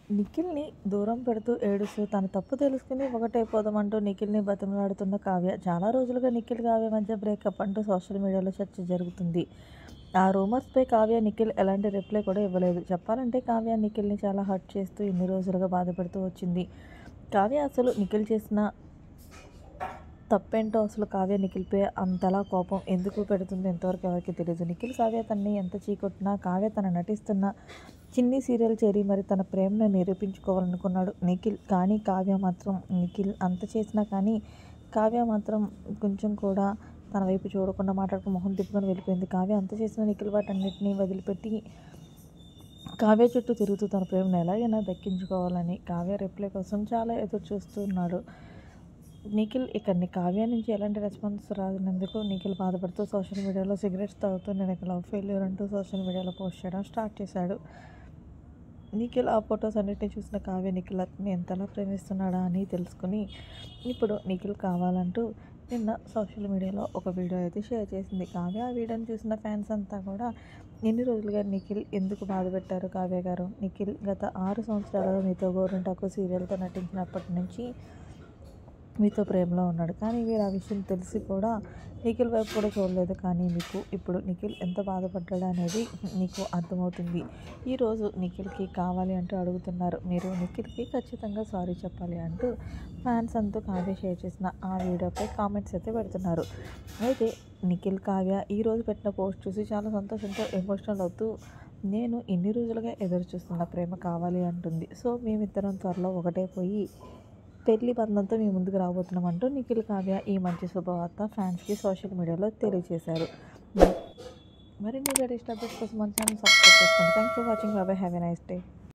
నిఖిల్‌ని దూరం పెడుతూ ఏడుస్తూ తన తప్పు తెలుసుకొని ఒకటైపోదామంటూ నిఖిల్‌ని బతిమలాడుతున్న కావ్య. చాలా రోజులుగా నిఖిల్, కావ్య మధ్య బ్రేకప్ అంటూ సోషల్ మీడియాలో చర్చ జరుగుతుంది. ఆ రూమర్స్‌పై కావ్య, నిఖిల్ ఎలాంటి రిప్లై కూడా ఇవ్వలేదు. చెప్పాలంటే కావ్య నిఖిల్‌ని చాలా హర్ట్ చేస్తూ ఇన్ని రోజులుగా బాధపెడుతూ వచ్చింది. కావ్య అసలు నిఖిల్ చేసిన తప్పేంటో, అసలు కావ్య నిఖిల్‌పై అంతలా కోపం ఎందుకు పెడుతుందో ఇంతవరకు ఎవరికీ తెలీదు. నిఖిల్, కావ్య తనని ఎంత చీకొట్టినా, కావ్య తన నటిస్తున్న చిన్ని సీరియల్ చేరి మరి తన ప్రేమను నిరూపించుకోవాలనుకున్నాడు నిఖిల్. కానీ కావ్య మాత్రం, నిఖిల్ అంత చేసినా కానీ కావ్య మాత్రం కొంచెం కూడా తన వైపు చూడకుండా మాట్లాడుకుని మొహం తిప్పుకొని వెళ్ళిపోయింది. కావ్య అంత చేసిన నిఖిల్ వాటన్నిటిని వదిలిపెట్టి కావ్య చుట్టూ తిరుగుతూ తన ప్రేమను ఎలాగైనా దక్కించుకోవాలని కావ్య రిప్లై కోసం చాలా ఎదురు చూస్తున్నాడు. నిఖిల్ ఇక్కడిని కావ్య నుంచి ఎలాంటి రెస్పాన్స్ రానందుకు నిఖిల్ బాధపడుతూ సోషల్ మీడియాలో సిగరెట్స్ తాగుతూ నేను ఇక లవ్ ఫెయిల్యూర్ అంటూ సోషల్ మీడియాలో పోస్ట్ చేయడం స్టార్ట్ చేశాడు. నిఖిల్ ఆ ఫొటోస్ అన్నిటిని చూసిన కావ్య నిఖిల్ అతన్ని ఎంతలా ప్రేమిస్తున్నాడా అని తెలుసుకుని ఇప్పుడు నిఖిల్ కావాలంటూ నిన్న సోషల్ మీడియాలో ఒక వీడియో అయితే షేర్ చేసింది. కావ్య ఆ వీడియోని చూసిన ఫ్యాన్స్ అంతా కూడా ఎన్ని రోజులుగా నిఖిల్ ఎందుకు బాధ పెట్టారు కావ్య గారు, నిఖిల్ గత 6 సంవత్సరాలుగా మీతో గోరింటాకు సీరియల్తో నటించినప్పటి నుంచి మీతో ప్రేమలో ఉన్నాడు. కానీ మీరు ఆ విషయం తెలిసి కూడా నిఖిల్ వైపు కూడా చూడలేదు. కానీ మీకు ఇప్పుడు నిఖిల్ ఎంత బాధపడ్డాడు అనేది నీకు అర్థమవుతుంది. ఈరోజు నిఖిల్‌కి కావాలి అంటూ అడుగుతున్నారు. మీరు నిఖిల్‌కి ఖచ్చితంగా సారీ చెప్పాలి అంటూ ఫ్యాన్స్ అంతా కావ్య షేర్ చేసిన ఆ వీడియోపై కామెంట్స్ అయితే పెడుతున్నారు. అయితే నిఖిల్, కావ్య ఈరోజు పెట్టిన పోస్ట్ చూసి చాలా సంతోషంతో ఎమోషనల్ అవుతూ నేను ఇన్ని రోజులుగా ఎదురు చూస్తున్న ప్రేమ కావాలి అంటుంది. సో మేమిద్దరం త్వరలో ఒకటైపోయి పెళ్లి బంధంతో మీ ముందుకు రాబోతున్నామంటూ నిఖిల్, కావ్య ఈ మంచి శుభవార్త ఫ్యాన్స్‌కి సోషల్ మీడియాలో తెలియజేశారు. మరిన్ని లేటెస్ట్ అప్డేట్స్ కోసం మన ఛానల్ సబ్స్క్రైబ్ చేసుకోండి. Thanks for watching. By by. Have a nice day.